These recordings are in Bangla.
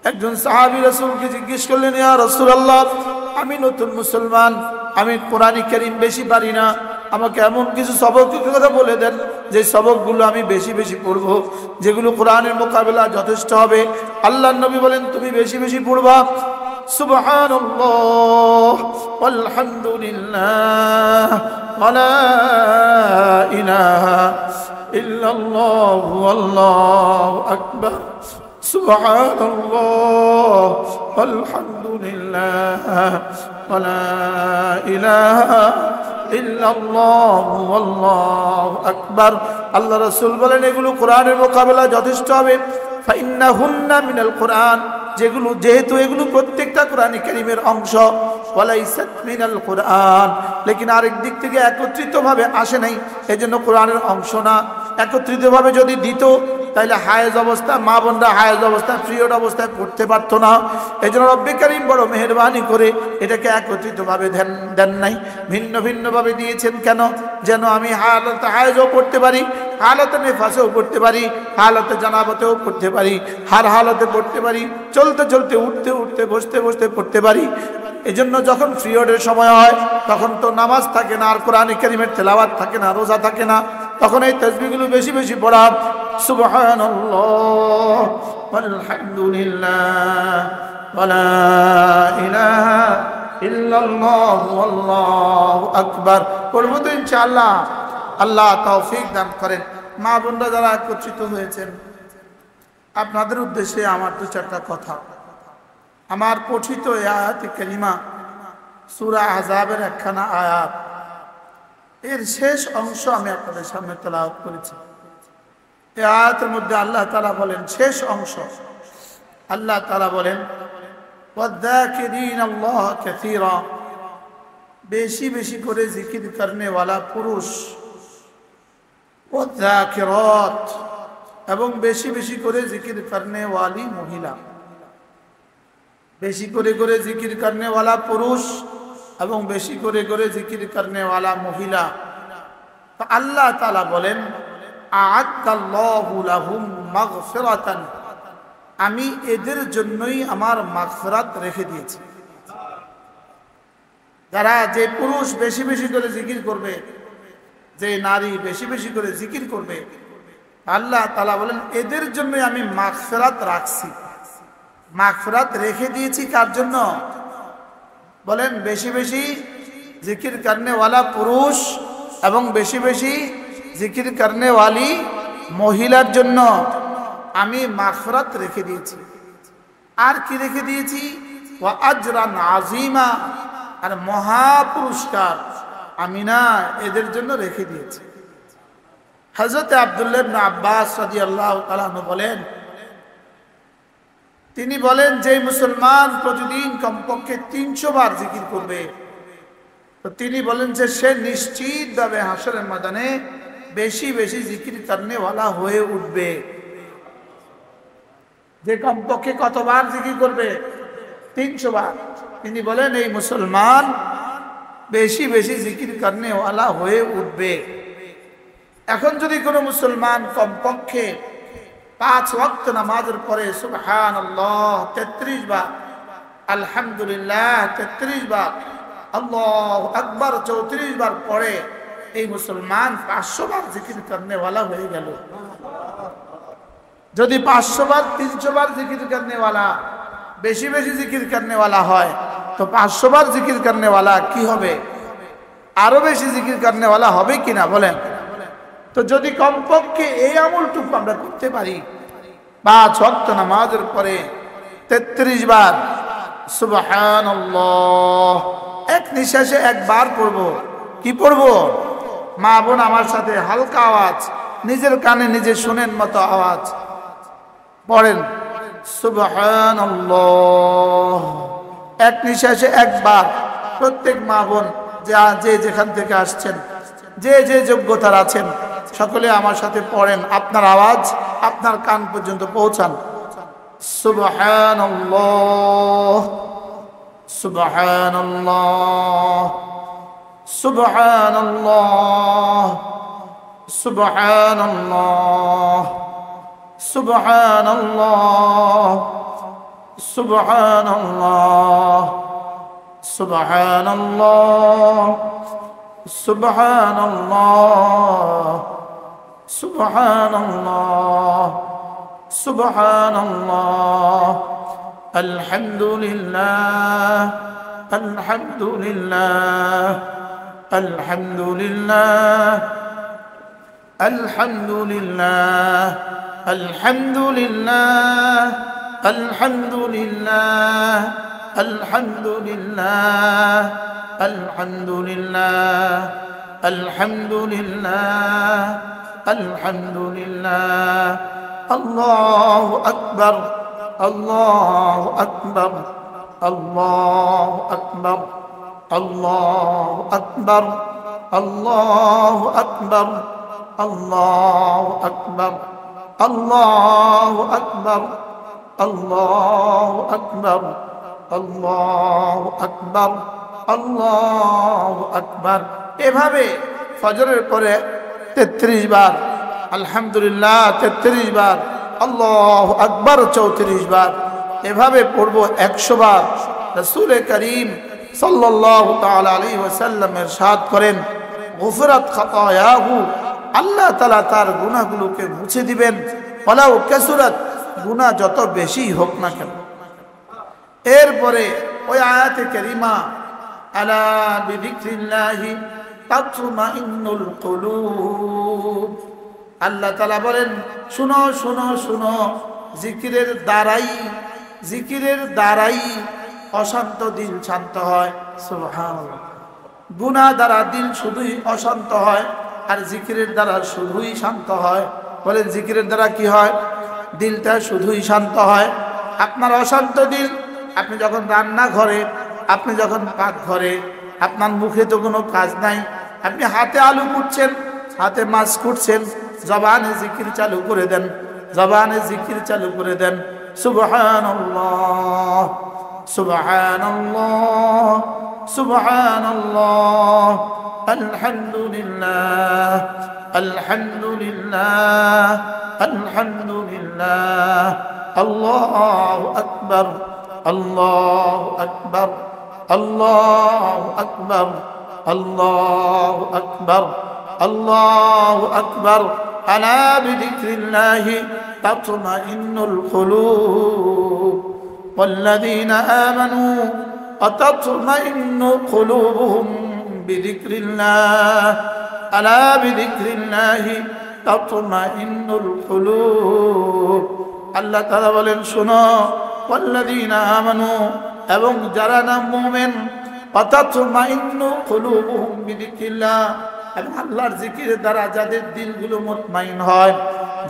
একজন সাহাবী রাসূলকে জিজ্ঞেস করলেন, ইয়া রাসূলুল্লাহ, আমি নতুন মুসলমান, আমি কোরআন কারীম বেশি পারি না, আমাকে এমন কিছু সবকের কথা বলে দেন যে সবকগুলো আমি বেশি বেশি পড়ব, যেগুলো কোরআনের মোকাবেলা যথেষ্ট হবে। আল্লাহর নবী বলেন, তুমি বেশি বেশি পড়বা সুবহানাল্লাহ ওয়ালহামদুলিল্লাহ ওয়া লা ইলাহা ইল্লাল্লাহু আল্লাহু আকবার সুবহানাল্লাহ ওয়ালহামদুলিল্লাহ ওয়া লা ইলাহা ইল্লাল্লাহু আল্লাহু আকবার। আল্লাহ রাসূল বলেন, এগুলো কোরআনের মোকাবেলা যথেষ্ট হবে। ফাইন্নাহুন্না মিনাল কোরআন, যেহেতু এগুলো প্রত্যেকটা কোরআনে কারীমের অংশ। ওয়ালাইসাত মিনাল কোরআন, লেকিন আরেক দিক থেকে একত্রিতভাবে আসে নাই, এজন্য কোরআনের অংশ না। একত্রিতভাবে যদি দিত তাহলে হায়েজ অবস্থা, মা বোনরা হায়েজ অবস্থায়, পিরিয়ড অবস্থায় পড়তে পারতো না। এই জন্য রব্বে কারীম বড় মেহেরবানি করে এটাকে একত্রিতভাবে দেন নাই, ভিন্ন ভিন্নভাবে দিয়েছেন। কেন? যেন আমি হালতে হায়েজও পড়তে পারি, হালতে নেফাসেও পড়তে পারি, হালতে জানাবতেও পড়তে পারি, হার হালতে পড়তে পারি, চলতে চলতে, উঠতে উঠতে, বসতে বসতে পড়তে পারি। এজন্য যখন পিরিয়ডের সময় হয় তখন তো নামাজ থাকে না, আর কোরআন কারীমের তেলাওয়াত থাকে না, রোজা থাকে না, তখন এই তাসবিহগুলো বেশি বেশি পড়া। সুবহানাল্লাহ ওয়ালহামদুলিল্লাহ ওয়া লা ইলাহা ইল্লাল্লাহু আল্লাহু আকবার পড়ব তো ইনশাআল্লাহ। আল্লাহ তৌফিক দান করেন। মা বোনরা যারা একত্রিত হয়েছেন, আপনাদের উদ্দেশ্যে আমার দু চারটা কথা। আমার পঠিত আয়াত কারিমা সূরা আহজাবের একখানা আয়াত, এর শেষ অংশ আমি আপনাদের সামনে তেলাওয়াত করেছি। এই আয়াতের মধ্যে আল্লাহ তাআলা বলেন, শেষ অংশ আল্লাহ তাআলা বলেন, ওয়াযাকিরিন আল্লাহ কাসীরা, বেশি বেশি করে জিকির করনে ওয়ালা পুরুষ, ওয়াযাকিরাত, এবং বেশি বেশি করে জিকির করনে ওয়ালি মহিলা। বেশি করে করে জিকির করনে ওয়ালা পুরুষ এবং বেশি করে করে জিকির করনে ওয়ালা মহিলা। তো আল্লাহ তাআলা বলেন, আ'আদাল্লাহু লাহুম মাগফিরাতান, আমি এদের জন্যই আমার মাগফিরাত রেখে দিয়েছি। যারা, যে পুরুষ বেশি বেশি করে জিকির করবে, যে নারী বেশি বেশি করে জিকির করবে, আল্লাহ তাআলা বলেন এদের জন্যই আমি মাগফিরাত রাখছি। মাগফিরাত রেখে দিয়েছি কার জন্য? বলেন, বেশি বেশি জিকির করনে ওয়ালা পুরুষ এবং বেশি বেশি জিকির করনে ওয়ালি মহিলার জন্য আমি মাগফিরাত রেখে দিয়েছি। আর কি রেখে দিয়েছি? ওয়া আজরান আযীমা, আর মহা পুরস্কার আমি না এদের জন্য রেখে দিয়েছি। হযরত আব্দুল্লাহ ইবনে আব্বাস রাদিয়াল্লাহু তাআলা আনহু বলেন, তিনি বলেন, যে মুসলমান প্রতিদিন কমপক্ষে 300 বার জিকির করবে, তো তিনি বলেন যে সে নিশ্চিতভাবে হাশরের ময়দানে বেশি বেশি জিকির করনে ওয়ালা হয়ে উঠবে। যে কমপক্ষে কতবার জিকির করবে? 300 বার। তিনি বলেন এই মুসলমান বেশি বেশি জিকির করনে ওয়ালা হয়ে উঠবে। এখন যদি কোনো মুসলমান কমপক্ষে 5 ওয়াক্ত নামাজের পরে সুবহানাল্লাহ 33 বার, আলহামদুলিল্লাহ 33 বার, আল্লাহু আকবার 34 বার পড়ে, এই মুসলমান 500 বার জিকির করনে ওয়ালা হয়ে গেল। যদি 500 বার 300 বার জিকির করনে ওয়ালা, বেশি বেশি জিকির করনে ওয়ালা হয়, তো 500 বার জিকির করনে ওয়ালা কি হবে? আরো বেশি জিকির করনে ওয়ালা হবে কিনা বলেন? তো যদি কমপক্ষে এই আমলটুকু আমরা করতে পারি, 5 ওয়াক্ত নামাজের পরে 33 বার সুবহানাল্লাহ এক নিঃশ্বাসে একবার পড়বো। কি পড়বো? মা বোন আমার সাথে হালকা আওয়াজ, নিজের কানে নিজে শুনেন মতো আওয়াজ পড়েন, সুবহানাল্লাহ এক নিঃশ্বাসে একবার। প্রত্যেক মা বোন যে যেখান থেকে আসছেন, যে যে যোগ্যতার আছেন, সকলে আমার সাথে পড়েন, আপনার আওয়াজ আপনার কান পর্যন্ত পৌঁছান। সুবহানাল্লাহ সুবহানাল্লাহ সুবহানাল্লাহ সুবহানাল্লাহ সুবহানাল্লাহ সুবহানাল্লাহ সুবহানাল্লাহ সুবহানাল্লাহ সুবহানাল্লাহ সুবহানাল্লাহ আলহামদুলিল্লাহ আলহামদুলিল্লাহ আলহামদুলিল্লাহ আলহামদুলিল্লাহ আলহামদুলিল্লাহ আলহামদুলিল্লাহ আলহামদুলিল্লাহ আলহামদুলিল্লাহ আলহামদুলিল্লাহ আলহামদুলিল্লাহ আল্লাহু আকবার আল্লাহু আকবার আল্লাহু আকবার আল্লাহু আকবার আল্লাহু আকবার আল্লাহু আকবার আল্লাহু আকবার আল্লাহু আকবার আল্লাহু আকবার আল্লাহু আকবার। এভাবে ফজরের পরে 33 বার আলহামদুলিল্লাহ, 33 বার আল্লাহু আকবার 34 বার, এভাবে পড়ব 100 বার। রাসূল করিম সাল্লাল্লাহু তাআলা আলাইহি ওয়াসাল্লাম ইরশাদ করেন, গুফরাত খাতায়াহু, আল্লাহ তাআলা তার গুনাহগুলোকে মুছে দিবেন, ওয়ালাউ কাসুরাত, গুনাহ যত বেশি হোক না কেন। এরপরে ওই আয়াতে কারিমা, আলা বিযিকরিল্লাহি তাতমাইন্নুল কুলুব, আল্লাহ তাআলা বলেন শুনো শুনো শুনো, জিকিরের দ্বারাই অশান্ত দিল শান্ত হয়। সুবহানাল্লাহ। গুনাহ দ্বারা দিল শুধুই অশান্ত হয়, আর জিকিরের দ্বারা শুধুই শান্ত হয়। বলেন জিকিরের দ্বারা কি হয়? দিলটা শুধুই শান্ত হয়। আপনার অশান্ত দিল, আপনি যখন রান্নাঘরে, আপনি যখন পাকঘরে, আপনার মুখে তো কোনো কাজ নাই, আপনি হাতে আলু কুটছেন, হাতে মাছ কুটছেন, জবানে জিকির চালু করে দেন, জবানে জিকির চালু করে দেন। সুবহানাল্লাহ সুবহানাল্লাহ সুবহানাল্লাহ আলহামদুলিল্লাহ আলহামদুলিল্লাহ আলহামদুলিল্লাহ আল্লাহু আকবার আল্লাহু আকবার আল্লাহু আকবার আল্লাহু আকবার আল্লাহু আকবার। আলা বিযিকরিল্লাহি তাতমাইন্নুল কুলুব ওয়াল্লাযীনা আমানু তাতমাইন্নু কুলুবুহুম বিযিকরিল্লাহ, আলা বিযিকরিল্লাহি তাতমাইন্নুল কুলুব। আল্লাহ তাআলা বলেন শোনো, ওয়াল্লাযীনা আমানু, এবং যারা না মুমিন, তাতমাইন্নু কুলুবুহুম বিযিকরিল্লাহ, এবং আল্লাহর জিকিরের দ্বারা যাদের দিলগুলো মুতমাইন হয়।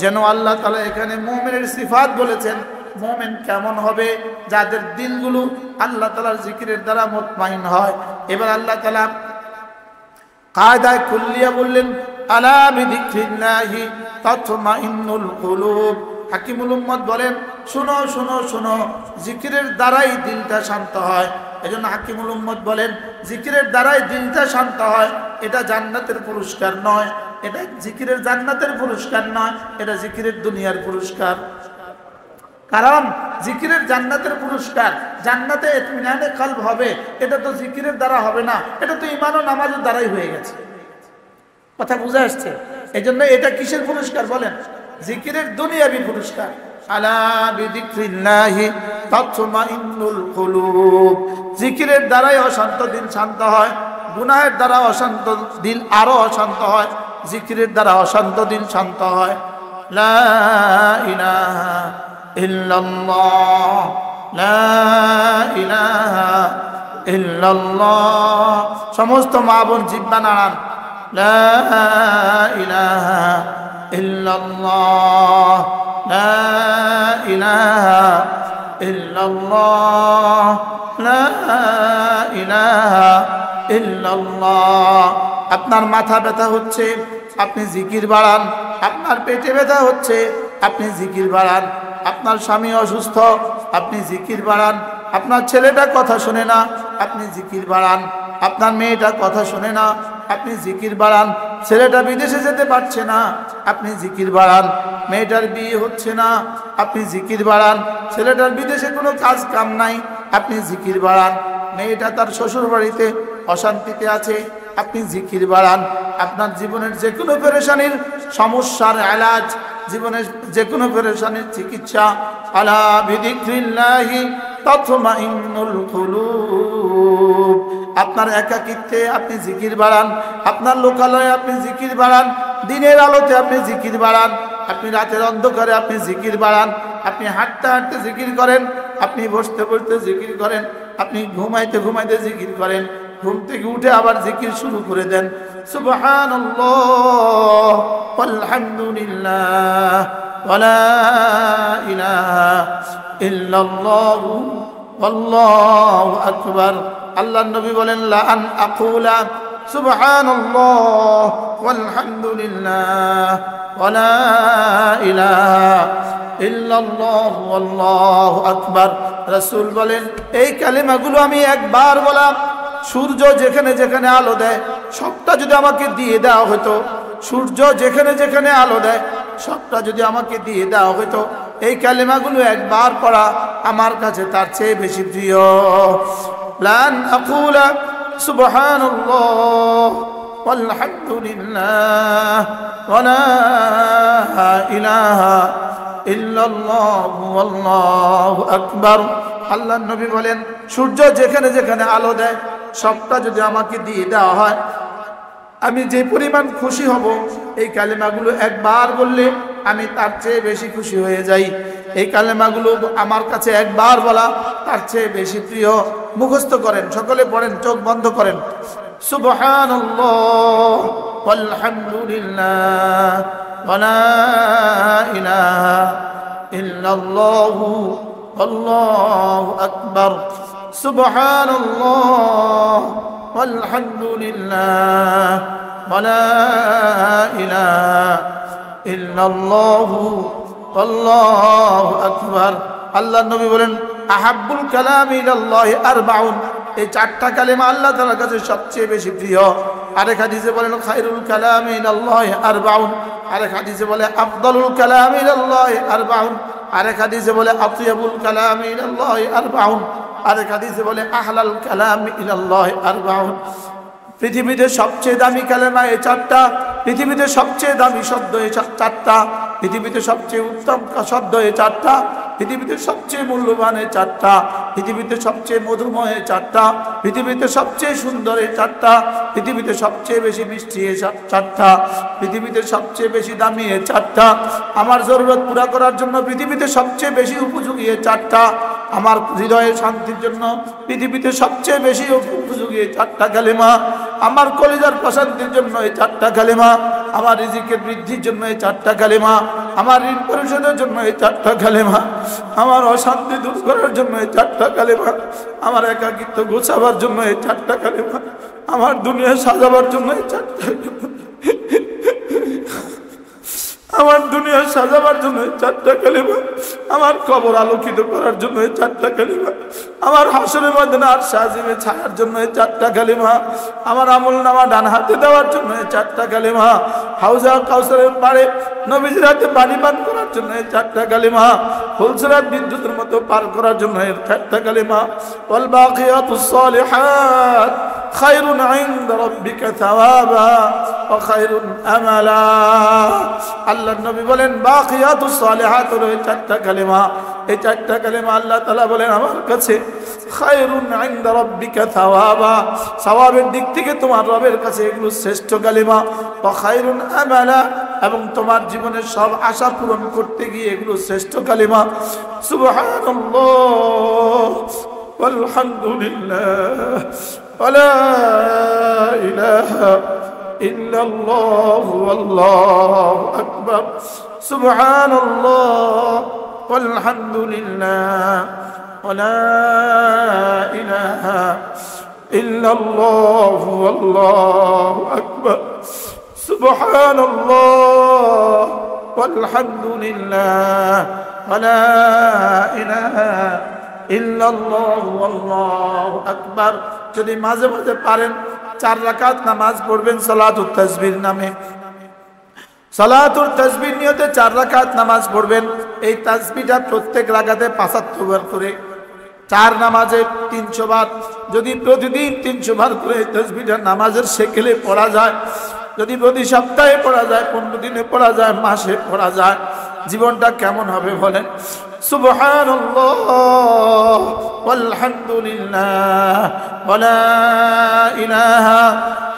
যেন আল্লাহ তাআলা এখানে মুমিনের সিফাত বলেছেন। মুমিন কেমন হবে? যাদের দিলগুলো আল্লাহ তাআলার জিকিরের দ্বারা মুতমাইন হয়। এবার আল্লাহ তাআলা কায়দায়ে কুল্লিয়া বললেন, আলা বিযিকরিল্লাহি তাতমাইন্নুল কুলুব। হাকিমুল উম্মত বলেন শুনো শুনো শুনো, জিকিরের দ্বারাই দিলটা শান্ত হয়। এজন্য হাকিমুল উম্মত বলেন জিকিরের দ্বারাই দিলটা শান্ত হয়। এটা জান্নাতের পুরস্কার নয়, এটা জিকিরের জান্নাতের পুরস্কার নয়, এটা জিকিরের দুনিয়ার পুরস্কার। কারণ জিকিরের জান্নাতের পুরস্কার, জান্নাতে ইতমিনানে কলব হবে, এটা তো জিকিরের দ্বারা হবে না, এটা তো ঈমান ও নামাজের দ্বারাই হয়ে গেছে। কথা বুঝা আসছে? এজন্য এটা কিসের পুরস্কার বলেন? জিকিরের দুনিয়াবি পুরস্কার। আলা বিযিকরিল্লাহি তাতমাইন্নুল কুলুব, জিকিরের দ্বারাই অশান্ত দিল শান্ত হয়, গুনাহের দ্বারা অশান্ত দিল আরো অশান্ত হয়, জিকিরের দ্বারা অশান্ত দিল শান্ত হয়। লা ইলাহা ইল্লাল্লাহ লা ইলাহা ইল্লাল্লাহ। সমস্ত মা বোন জিহ্বা নাড়ান, লা ইলাহা ইল্লাল্লাহ লা ইলাহা ইল্লাল্লাহ লা ইলাহা ইল্লাল্লাহ। আপনার মাথা ব্যথা হচ্ছে, আপনি জিকির বাড়ান। আপনার পেটে ব্যথা হচ্ছে, আপনি জিকির বাড়ান। আপনার স্বামী অসুস্থ, আপনি জিকির বাড়ান। আপনার ছেলেটা কথা শোনে না, আপনি জিকির বাড়ান। আপনার মেয়েটা কথা শোনে না, আপনি জিকির বাড়ান। ছেলেটা বিদেশে যেতে পারছে না, আপনি জিকির বাড়ান। মেয়েটার বিয়ে হচ্ছে না, আপনি জিকির বাড়ান। ছেলেটার বিদেশে কোনো কাজ কাম নাই, আপনি জিকির বাড়ান। মেয়েটা তার শ্বশুর বাড়িতে অশান্তিতে আছে, আপনি জিকির বাড়ান। আপনার জীবনের যে কোনো পেরেশানির সমস্যার এলাজ, জীবনের যে কোনো পেরেশানির চিকিৎসা, আলা বিযিকরিল্লাহি তাতমাইন্নুল কুলুব। আপনার একাকিত্বে আপনি জিকির বাড়ান, আপনার লোকালয়ে আপনি জিকির বাড়ান, দিনের আলোতে আপনি জিকির বাড়ান, আপনি রাতের অন্ধকারে আপনি জিকির বাড়ান, আপনি হাঁটতে হাঁটতে জিকির করেন, আপনি বসতে বসতে জিকির করেন, আপনি ঘুমাইতে ঘুমাইতে জিকির করেন, ঘুম থেকে উঠে আবার জিকির শুরু করে দেন। সুবহানাল্লাহ ওয়ালহামদুলিল্লাহ ওয়ালা ইলাহা ইল্লাল্লাহ আল্লাহু আকবার। আল্লাহর নবী বলেন, লা আন আকুলা সুবহানাল্লাহ ওয়ালহামদুলিল্লাহ ওয়ালা ইলাহা ইল্লাল্লাহ আল্লাহু আকবার। রাসূল বলেন, এই কালিমাগুলো আমি একবার বললাম, সূর্য যেখানে যেখানে আলো দেয় সবটা যদি আমাকে দিয়ে দেওয়া হতো, সূর্য যেখানে যেখানে আলো দেয় সবটা যদি আমাকে দিয়ে দেওয়া হতো, এই কালিমাগুলো একবার পড়া আমার কাছে তার চেয়ে বেশি প্রিয়। লান আকুলা সুবহানাল্লাহ ওয়ালহামদুলিল্লাহ ওয়ালা ইলাহা ইল্লাল্লাহু আল্লাহু আকবার। আল্লাহর নবী বলেন, সূর্য যেখানে যেখানে আলো দেয় সবটা যদি আমাকে দিয়ে দেওয়া হয়, আমি যে পরিমাণ খুশি হব এই কালেমাগুলো একবার বললে আমি তার চেয়ে বেশি খুশি হয়ে যাই। এই কালেমাগুলো আমার কাছে একবার বলা তার চেয়ে বেশি প্রিয়। মুখস্থ করেন, সকলে পড়েন, চোখ বন্ধ করেন। সুবহানাল্লাহ ওয়ালহামদুলিল্লাহ ওয়ালা ইলাহা ইল্লাল্লাহু আল্লাহু আকবার। সুবহানাল্লাহ ওয়ালহামদুলিল্লাহ ওয়ালা ইলাহা ইল্লাল্লাহু আল্লাহু আকবার। আল্লাহর নবী বলেন, আহাব্বুল কালামি ইলাল্লাহি আরবাউন। এই চারটা কালেমা আল্লাহ তাআলার কাছে সবচেয়ে বেশি প্রিয়। আরেক হাদিসে বলেন, খায়রুল কালামি ইলাল্লাহি আরবাউন। আরেক হাদিসে বলে, আফদালুল কালামি ইলাল্লাহি আরবাউন। আরেক হাদিসে বলে, আতইয়াবুল কালামি ইলাল্লাহি আরবাউন। আরেক হাদিসে বলে, আহলাল কালামি ইলাল্লাহি আরবাউন। পৃথিবীতে সবচেয়ে দামি কালেমা এই চারটা, পৃথিবীতে সবচেয়ে দামি শব্দ এই চারটা, পৃথিবীতে সবচেয়ে উত্তম শব্দ এই চারটা, পৃথিবীতে সবচেয়ে মূল্যবান এই চারটা, পৃথিবীতে সবচেয়ে মধুময় এই চারটা, পৃথিবীতে সবচেয়ে সুন্দর এই চারটা, পৃথিবীতে সবচেয়ে বেশি মিষ্টি এই চারটা, পৃথিবীতে সবচেয়ে বেশি দামি এই চারটা, আমার জরুরত পুরা করার জন্য পৃথিবীতে সবচেয়ে বেশি উপযোগী এই চারটা, আমার হৃদয়ের শান্তির জন্য পৃথিবীতে সবচেয়ে বেশি উপযোগী এই চারটা কালেমা, আমার কলিজার প্রশান্তির জন্য এই চারটা কালেমা, আমার রিজিকের বৃদ্ধির জন্য এই চারটা কালেমা, আমার ঋণ পরিশোধের জন্য এই চারটা কালেমা, আমার অশান্তি দূর করার জন্য এই চারটা কালেমা, আমার একাকিত্ব গোছাবার জন্য এই চারটা কালেমা, আমার দুনিয়া সাজাবার জন্য এই চারটা কালেমা, আমার দুনিয়া সাজাবার জন্য এই চারটা কালেমা, আমার কবর আলোকিত করার জন্য এই চারটা কালেমা, আমার হাসরের ময়দানে আরশে আজিমে ছায়ার জন্য এই চারটা কালেমা, আমার আমলনামা ডান হাতে দেওয়ার জন্য এই চারটা কালেমা, হাউজা কাউসারের পাড়ে নবীজির হাতে পানি পান করার জন্য এই চারটা কালেমা, ফুলসিরাত বিদ্যুতের মতো পার করার জন্য এই চারটা কালেমা। ওয়াল বাকিয়াতুস সালিহাত খায়রুন ইনদা রাব্বিকা সাওয়াবা ওয়া খায়রুন আমালা। আল্লাহর নবী বলেন, বাকিয়াতুস সালিহাত হলো এই চারটা কালেমা। এই চারটা কালেমা আল্লাহ তাআলা বলেন আমার কাছে খায়রুন ইনদা রাব্বিকা সাওয়াবা, সওয়াবের দিক থেকে তোমার রবের কাছে এগুলো শ্রেষ্ঠ কালেমা, ওয়া খায়রুন আমালা, এবং তোমার জীবনের সব আশা পূরণ করতে গিয়ে এগুলো শ্রেষ্ঠ কালেমা। সুবহানাল্লাহ ওয়ালহামদুলিল্লাহ ওয়ালা ইলাহা ইল্লাল্লাহু আল্লাহু আকবার। সুবহানাল্লাহ ওয়ালহামদুলিল্লাহ ওয়ালা ইলাহা ইল্লাল্লাহু আল্লাহু আকবার। সুবহানাল্লাহ ওয়ালহামদুলিল্লাহ ওয়ালা ইলাহা ইল্লাল্লাহু আল্লাহু আকবার। যদি মাঝে মাঝে পারেন 4 রাকাত নামাজ পড়বেন সালাতুত তাসবিহ নামে। সালাতুল তাসবিহ নিয়তে 4 রাকাত নামাজ পড়বেন। এই তাসবিহটা প্রত্যেক রাকাতে 75 বার করে, 4 নামাজে 300 বার। যদি প্রতিদিন 300 বার করে তাসবিহটা নামাজের সেকেলে পড়া যায়, যদি প্রতি সপ্তাহে পড়া যায়, 15 দিনে পড়া যায়, মাসে পড়া যায়, জীবনটা কেমন হবে বলেন? সুবহানাল্লাহ ওয়ালহামদুলিল্লাহ ওয়ালা ইলাহা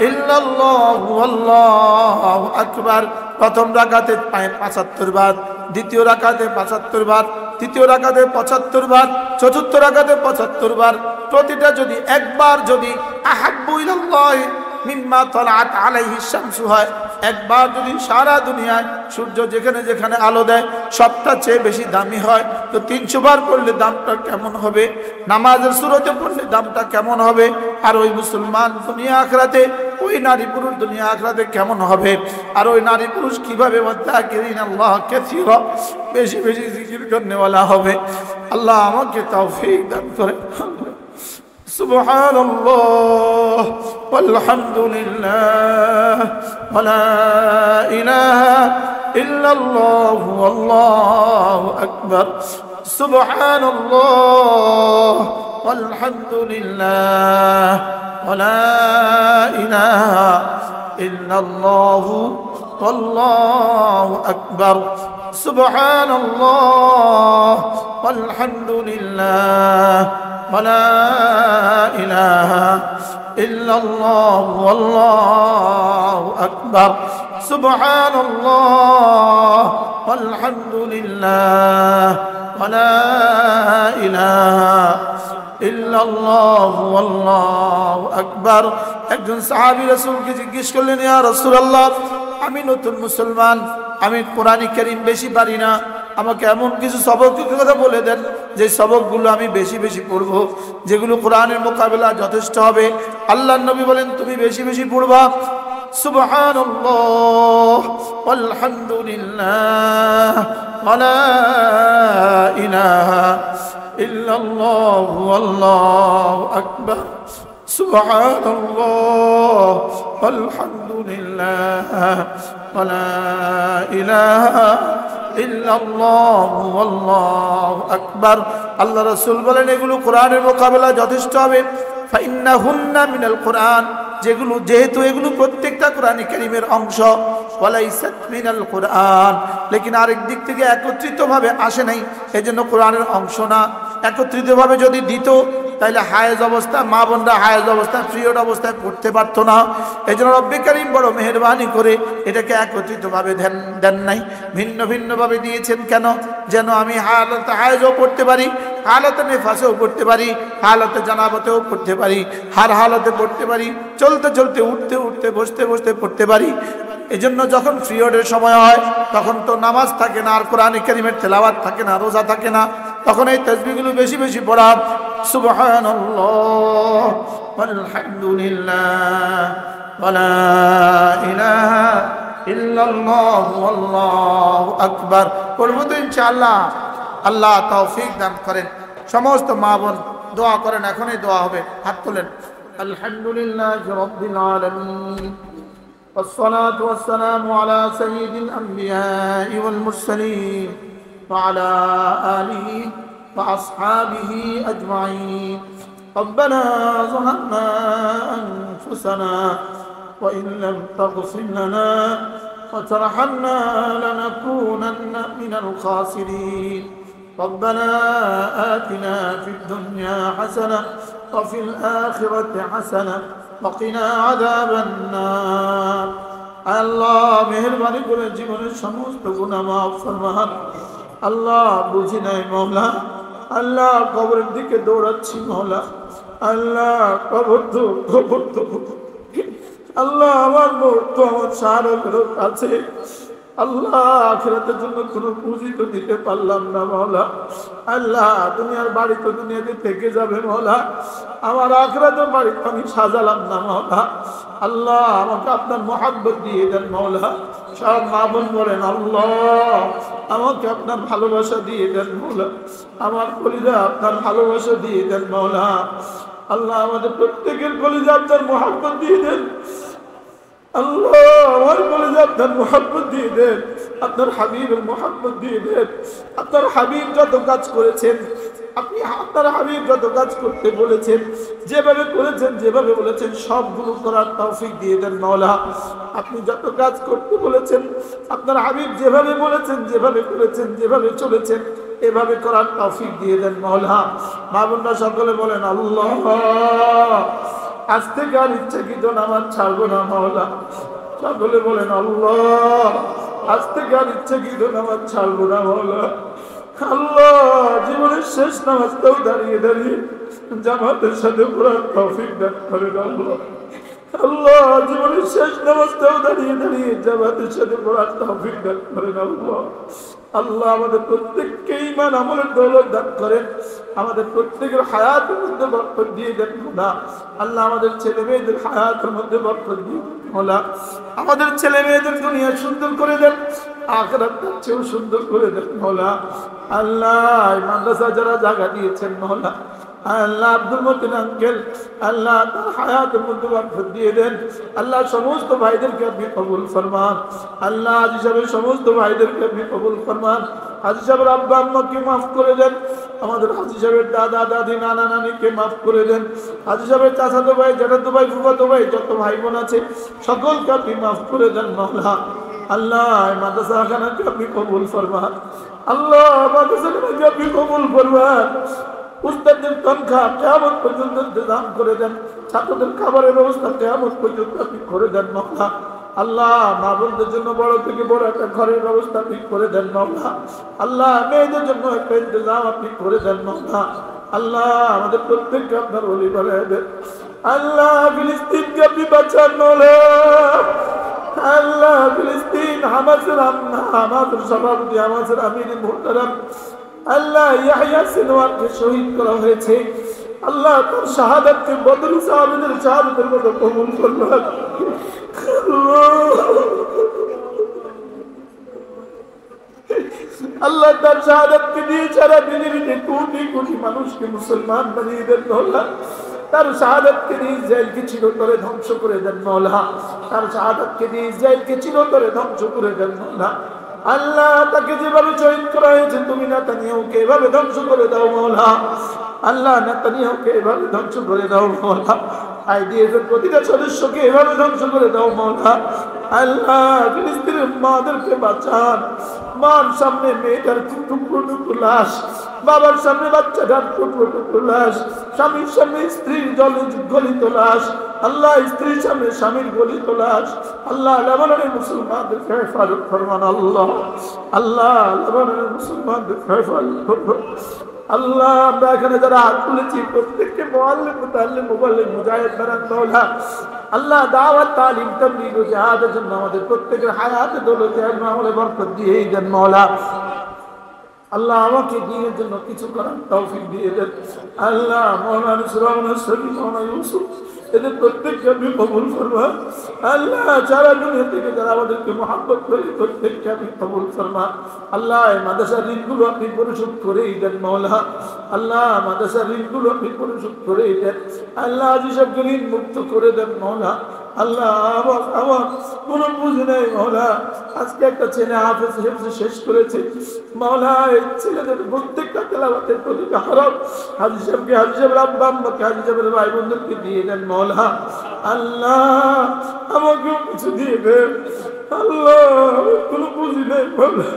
ইল্লাল্লাহু আল্লাহু আকবার। প্রথম রাকাতে 75 বার, দ্বিতীয় রাকাতে 75 বার, তৃতীয় রাকাতে 75 বার, চতুর্থ রাকাতে 75 বার। প্রতিটা যদি একবার যদি আহাব্বু ইলাল্লাহ মিম্মা তালাআত আলাইহি শামসু হয়, একবার যদি সারা দুনিয়ায় সূর্য যেখানে যেখানে আলো দেয় সবটা চেয়ে বেশি দামি হয়, তো 300 বার পড়লে দামটা কেমন হবে? নামাজের সুরতে পড়লে দামটা কেমন হবে? আর ওই মুসলমান দুনিয়া আখিরাতে, ওই নারী পুরুষ দুনিয়া আখিরাতে কেমন হবে? আর ওই নারী পুরুষ কিভাবে ওয়াযাকিরিন আল্লাহ কাসীরা, বেশি বেশি জিকির করনেওয়ালা হবে। আল্লাহ আমাকে তৌফিক দান করে। সুবহানাল্লাহ ওয়ালহামদুলিল্লাহ ওয়ালা ইলাহা ইল্লাল্লাহু আল্লাহু আকবার। সুবহানাল্লাহ ওয়ালহামদুলিল্লাহ ওয়ালা ইলাহা ইল্লাল্লাহু আল্লাহু আকবার। সুবহানাল্লাহ ওয়ালহামদুলিল্লাহ ওয়ালা ইলাহা ইল্লাল্লাহু আল্লাহু আকবার। সুবহানাল্লাহ ওয়ালহামদুলিল্লাহ ওয়ালা ইলাহা ইল্লাল্লাহু আল্লাহু আকবার। একজন সাহাবী রাসূলকে জিজ্ঞেস করলেন, ইয়া রাসূলুল্লাহ, আমি নতুন মুসলমান, আমি কোরআন কারীম বেশি পারি না, আমাকে এমন কিছু সবকের কথা বলে দেন যে সবকগুলো আমি বেশি বেশি পড়ব, যেগুলো কোরআনের মোকাবেলা যথেষ্ট হবে। আল্লাহর নবী বলেন, তুমি বেশি বেশি পড়বা সুবহানাল্লাহ ওয়ালহামদুলিল্লাহ ওয়ালা ইলাহা ইল্লাল্লাহু আল্লাহু আকবার। সুবহানাল্লাহ ওয়ালহামদুলিল্লাহ ওয়ালা ইলাহা ইল্লাল্লাহু আল্লাহু আকবার। আল্লাহ রাসূল বলেন, এগুলো কোরআনের মোকাবেলা যথেষ্ট হবে। ফাইন্নাহুন্না মিনাল কোরআন, যেগুলো যেহেতু এগুলো প্রত্যেকটা কোরআন কারীমের অংশ। ওয়ালাইসাত মিনাল কোরআন, লেকিন আরেক দিক থেকে একত্রিতভাবে আসে নাই, এজন্য কোরআনের অংশ না। একত্রিতভাবে যদি দিত তাহলে হায়েজ অবস্থা, মা বোনরা হায়েজ অবস্থায়, পিরিয়ড অবস্থায় পড়তে পারতো না। এই জন্য রব্বে কারীম বড় মেহেরবানি করে এটাকে একত্রিতভাবে দেন নাই, ভিন্ন ভিন্নভাবে দিয়েছেন। কেন? যেন আমি হালতে হায়েজও পড়তে পারি, হালতে নেফাসেও পড়তে পারি, হালতে জানাবতেও পড়তে পারি, হার হালতে পড়তে পারি, চলতে চলতে, উঠতে উঠতে, বসতে বসতে পড়তে পারি। এই জন্য যখন পিরিয়ডের সময় হয় তখন তো নামাজ থাকে না, আর কোরআন কারীমের তেলাওয়াত থাকে না, রোজা থাকে না, তখন এই তাসবিহগুলো বেশি বেশি পড়া। সুবহানাল্লাহ ওয়ালহামদুলিল্লাহ ওয়ালা ইলাহা ইল্লাল্লাহু আল্লাহু আকবার পড়ব তো ইনশাআল্লাহ। আল্লাহ তৌফিক দান করেন। সমস্ত মা বোন দোয়া করেন, এখনই দোয়া হবে, হাত তোলেন। আলহামদুলিল্লাহি রাব্বিল আলামিন والصلاة والسلام على سيد الأنبياء والمرسلين وعلى آله وأصحابه أجمعين. ربنا ظلمنا أنفسنا وإن لم تغفر لنا وترحمنا لنكونن من الخاسرين. ربنا آتنا في الدنيا حسنة وفي الآخرة حسنة وقنا عذاب النار. আল্লাহ মেহেরবানি করে জীবনের সমস্ত গুনাহ মাফ ফরমান। আল্লাহ বুঝি নাই মওলা, আল্লাহ কবরের দিকে দৌড়াচ্ছি মওলা, আল্লাহ কবর তো আল্লাহ আমার মৌত আমার সাহায্যের কাছে। আল্লাহ আখিরাতের জন্য কোনো পুঁজি তো দিতে পারলাম না মওলা। আল্লাহ দুনিয়ার বাড়ি তো দুনিয়াতে থেকে যাবে মওলা, আমার আখিরাতের বাড়ি তো আমি সাজালাম না মওলা। আল্লাহ আমাকে আপনার মহব্বত দিয়ে দেন মওলা। সব মা বোন বলেন, আল্লাহ আমাকে আপনার ভালোবাসা দিয়ে দেন মওলা, আমার কলিজা আপনার ভালোবাসা দিয়ে দেন মওলা। আল্লাহ আমাদের প্রত্যেকের কলিজা আপনার মুহাব্বত দিয়ে দেন। আল্লাহ আমার কলিজা আপনার মুহাব্বত দিয়ে দেন, আপনার হাবিবের মুহাব্বত দিয়ে দেন। আপনার হাবিব যত কাজ করেছেন, আপনি আপনার হাবিব যত কাজ করতে বলেছেন, যেভাবে করেছেন, যেভাবে বলেছেন, সবগুলো করার তৌফিক দিয়ে দেন মাওলা। আপনি যত কাজ করতে বলেছেন, আপনার হাবিব যেভাবে বলেছেন, যেভাবে করেছেন, যেভাবে চলেছেন, এভাবে করার তৌফিক দিয়ে দেন মাওলা। মা বোনরা সকলে বলেন আল্লাহ। আজ থেকে আর ইচ্ছাকৃত নামাজ ছাড়বো না মাওলা। সকলে বলেন আল্লাহ। আজ থেকে আর ইচ্ছাকৃত নামাজ ছাড়বো না মাওলা। আল্লাহ জীবনের শেষ নামাজটাও দাঁড়িয়ে দাঁড়িয়ে জামাতের সাথে পড়ার তৌফিক দান করেন আল্লাহ। আল্লাহ জীবনের শেষ নামাজটাও দাঁড়িয়ে দাঁড়িয়ে জামাতের সাথে পড়ার তৌফিক দান করেন আল্লাহ। আল্লাহ আমাদের প্রত্যেককে ঈমান আমলের দৌলত দান করেন। আমাদের প্রত্যেকের হায়াতের মধ্যে বরকত দিয়ে দেন না। আল্লাহ আমাদের ছেলে মেয়েদের হায়াতের মধ্যে বরকত দিয়ে দেন মওলা। আমাদের ছেলে মেয়েদের দুনিয়া সুন্দর করে দেন, আখিরাতটাও চেয়েও সুন্দর করে দেন মওলা। আল্লাহ মাদ্রাসা যারা জায়গা দিয়েছেন মওলা, আল্লাহ আব্দুল মতিন আঙ্কেল, আল্লাহ তার হায়াতের মধ্যে বরকত দিয়ে দেন। আল্লাহ সমস্ত ভাইদেরকে আপনি কবুল ফরমান। আল্লাহ হাজী সাহেবের সমস্ত ভাইদেরকে আপনি কবুল ফরমান। হাজী সাহেবের আব্বা আম্মাকে মাফ করে দেন। আমাদের হাজী সাহেবের দাদা দাদি নানা নানিকে মাফ করে দেন। হাজী সাহেবের চাচাতো ভাই, জ্যাঠাতো ভাই, ফুফাতো ভাই, যত ভাই বোন আছে সকলকে আপনি মাফ করে দেন মাওলা। আল্লাহ মাদ্রাসাখানাকে আপনি কবুল ফরমান। আল্লাহ মাদ্রাসাখানাকে আপনি কবুল ফরমান। উস্তাদের তনখা কিয়ামত পর্যন্ত ইন্তজাম করে দেন। ছাত্রদের খাবারের ব্যবস্থা কিয়ামত পর্যন্ত আপনি করে দেন মাওলা। আল্লাহ মা বোনদের জন্য বড় থেকে বড় একটা ঘরের ব্যবস্থা আপনি করে দেন মাওলা। আল্লাহ মেয়েদের জন্য একটা ইন্তজাম আপনি করে দেন মাওলা। আল্লাহ আমাদের প্রত্যেককে আপনার ওলি বানায় দেন। আল্লাহ ফিলিস্তিনকে আপনি বাঁচান মাওলা। আল্লাহ ফিলিস্তিন হামাসের আমাদের সভাপতি, আমাদের আমির মুহতারাম আল্লাহ ইয়াহইয়া সিনওয়ারকে শহীদ করা হয়েছে। আল্লাহ তার শাহাদাতকে বদর সাহাবীদের শাহাদাতের মতো কবুল করলেন। আল্লাহ তার শাহাদাতকে দিয়ে সারা পৃথিবীতে কোটি কোটি মানুষকে মুসলমান বানিয়ে দেন মাওলা। তার শাহাদাতকে দিয়ে ইসরায়েলকে চিরতরে ধ্বংস করে দেন মাওলা। তার শাহাদাতকে দিয়ে ইসরায়েলকে চিরতরে ধ্বংস করে দেন মাওলা। আল্লাহ তাকে যেভাবে শহীদ করা হয়েছে, তুমি নেতানিয়াহুকে এভাবে ধ্বংস করে দাও মাওলা। আল্লাহ নেতানিয়াহুকে এভাবে ধ্বংস করে দাও মাওলা। আইডিএফের প্রতিটা সদস্যকে এভাবে ধ্বংস করে দাও মাওলা। আল্লাহ ফিলিস্তিনের মাদেরকে বাঁচান। মার সামনে মেয়েটার টুকরো টুকরো লাশ, বাবার সামনে বাচ্চাটার টুকরো টুকরো লাশ, স্বামীর সামনে স্ত্রীর গলিত লাশ, আল্লাহ স্ত্রীর সামনে স্বামীর গলিত লাশ। আল্লাহ লেবাননের মুসলমানদেরকে হেফাজত ফরমান আল্লাহ। আল্লাহ লেবাননের মুসলমানদেরকে হেফাজত ফরমান আল্লাহ। আমরা এখানে যারা হাত তুলেছি প্রত্যেককে মুআল্লিম মুতাআল্লিম মুবাল্লিগ মুজাহিদ বানান মাওলা। আল্লাহ দাওয়াত তালিম তাবলীগ ও জিহাদের জন্য আমাদের প্রত্যেকের হায়াতে দৌলতে ইলমে আমলে বরকত দিয়ে দেন মাওলা। আল্লাহ আমাকে দ্বীনের জন্য কিছু করার তৌফিক দিয়ে দেন। আল্লাহ মাওলানা সুরাউনা শরীফ, মাওলানা ইউসুফ, এদের প্রত্যেককে আপনি কবুল ফরমান। আল্লাহ সারা দুনিয়া থেকে যারা আমাদেরকে মহব্বত করে প্রত্যেককে আপনি কবুল ফরমান। আল্লাহ মাদ্রাসার ঋণগুলো আপনি পরিশোধ করেই দেন মাওলা। আল্লাহ মাদ্রাসার ঋণগুলো আপনি পরিশোধ করেই দেন। আল্লাহ হাজী সাহেবকে ঋণ মুক্ত করে দেন মাওলা। আল্লাহ আমার কোনো বুঝে নেই মাওলা। আজকে একটা ছেলে হাফেজ শেষ করেছে মাওলা। এই ছেলেদের প্রত্যেকটা তেলাওয়াতের প্রতিটা হরফ হাজী সাহেবকে, হাজী সাহেবের আব্বা আম্মাকে, হাজী সাহেবের ভাই বোনদেরকে দিয়ে দেন মাওলা। আল্লাহ আমাকেও কিছু দিয়ে দেন আল্লাহ। কোনো বুঝি নেই মাওলা।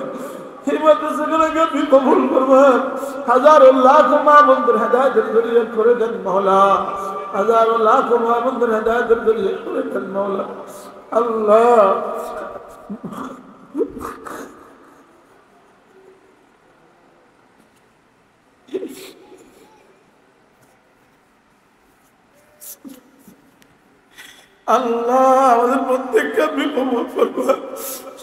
এই মাদ্রাসাগুলোকে আপনি কবুল করবেন। হাজারো লাখ মা বোনদের হেদায়েতের জরিয়া করে দেন মাওলা। হাজারো লাখ মা বোনদের হেদায়েতের জরিয়া করে দেন মাওলা। আল্লাহ আল্লাহ আমাদের প্রত্যেককে আপনি কবুল করবেন।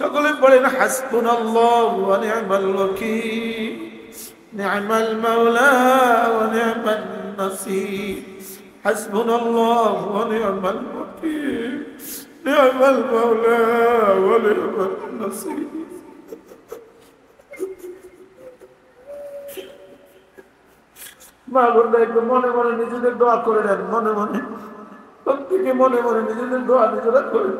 সকলে পড়েন হাসবুনাল্লাহু ওয়া নি'মাল ওয়াকিল, নি'মাল মাওলা ওয়া নি'মান নাসির। হাসবুনাল্লাহু ওয়া নি'মাল ওয়াকিল, নি'মাল মাওলা ওয়া নি'মান নাসির। মা বোনরা একটু মনে মনে নিজেদের দোয়া করে নেন, মনে মনে প্রত্যেকে মনে মনে নিজেদের দোয়া নিজেরা করে।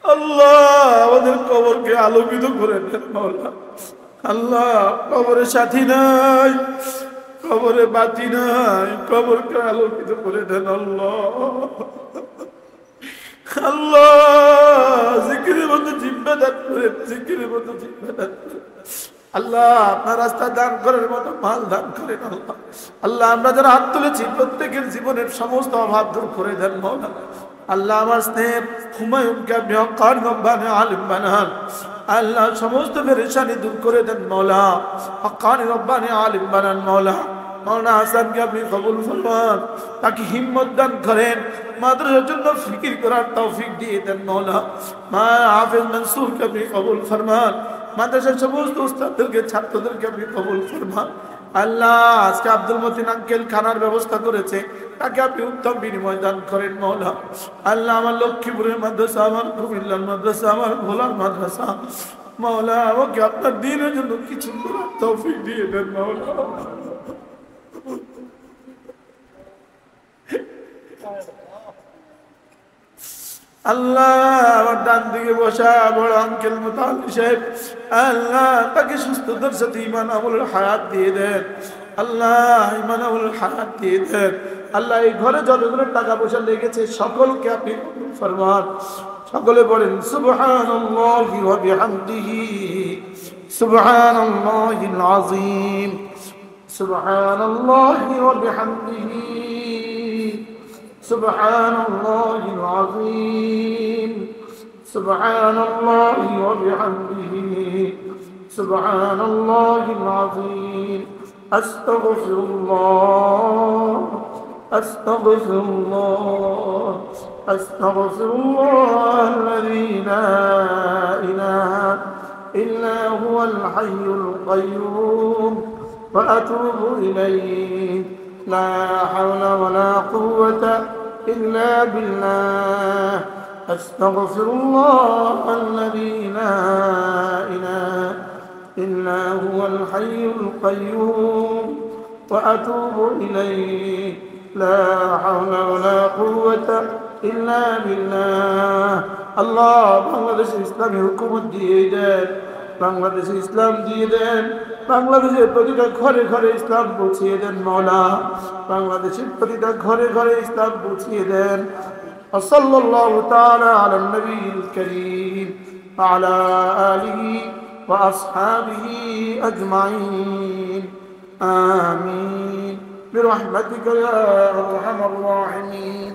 আল্লাহ আমাদের কবরকে আলোকিত করে দেন মাওলা। আল্লাহ কবরে সাথী নাই, কবরে বাতি নাই, কবরকে আলোকিত করে দেন আল্লাহ। আল্লাহ জিকিরের মতো জিম্মা দান করেন, জিকিরের মতো জিম্মা দান করেন আল্লাহ। আপনার রাস্তা দান করার মতো মাল দান করেন আল্লাহ। আল্লাহ আমরা যারা হাত তুলেছি প্রত্যেকের জীবনের সমস্ত অভাব দূর করে দেন মাওলা। আল্লাহ আমার স্নেহ হুমায়ুনকে আপনি হক্কান রব্বানি আলিম বানান আল্লাহ, সমস্ত পেরেশানি দূর করে দেন মাওলা। হক্কানি রব্বানি আলিম বানান মাওলা। মাওলানা হাসানকে আপনি কবুল ফরমান, তাকে হিম্মত দান করেন, মাদ্রাসার জন্য ফিকির করার তৌফিক দিয়ে দেন মাওলা। মা হাফেজ মনসুরকে আপনি কবুল ফরমান, মাদ্রাসার সমস্ত উস্তাদদেরকে ছাত্রদেরকে আপনি কবুল ফরমান আল্লাহ। আজকে আব্দুল মতিন আঙ্কেল খানার ব্যবস্থা করেছে, তাকে আপনি উত্তম বিনিময় দান করেন মাওলা। আল্লাহ আমার লক্ষ্মীপুরের মাদ্রাসা, আমার কুমিল্লার মাদ্রাসা, আমার ভোলার মাদ্রাসা মাওলা, আমাকে আপনার দিনের জন্য কিছু করার তৌফিক দিয়ে দেন মাওলা। আল্লাহ আমার ডান দিকে বসা বড় আঙ্কেল মুতাআল্লি সাহেব, আল্লাহ তাকে সুস্থতার সাথে ঈমান আমলের হায়াত দিয়ে দেন আল্লাহ, ঈমান আমলের হায়াত দিয়ে দেন আল্লাহ। এই ঘরে যতগুলো টাকা পয়সা লেগেছে সকলকে আপনি কবুল ফরমান। সকলে বলেন সুবহানাল্লাহি ওয়া বিহামদিহি, সুবহানাল্লাহিল আযীম, সুবহানাল্লাহি ওয়া বিহামদিহি, سبحان الله العظيم، سبحان الله وبحمده، سبحان الله العظيم، أستغفر الله، أستغفر الله، أستغفر الله الذي لا إله إلا هو الحي القيوم وأتوب إليه، لا حول ولا قوة إلا بالله، أستغفر الله الذي لا إله إلا هو الحي القيوم وأتوب إليه، لا حول ولا قوة إلا بالله। الله বাংলাদেশে ইসলামী হুকুমত দিয়ে দেন, বাংলাদেশে ইসলাম দিয়ে দেন, বাংলাদেশের প্রতিটা ঘরে ঘরে ইসলাম পৌঁছিয়ে দেন মাওলা, বাংলাদেশের প্রতিটা ঘরে ঘরে ইসলাম পৌঁছিয়ে দেন। সাল্লাল্লাহু তাআলা আলা নবিয়িল কারীম ওয়া আলা আলিহি ওয়া আসহাবিহি আজমাইন, আমিন বিরহমাতিকা ইয়া আরহামার রাহিমিন।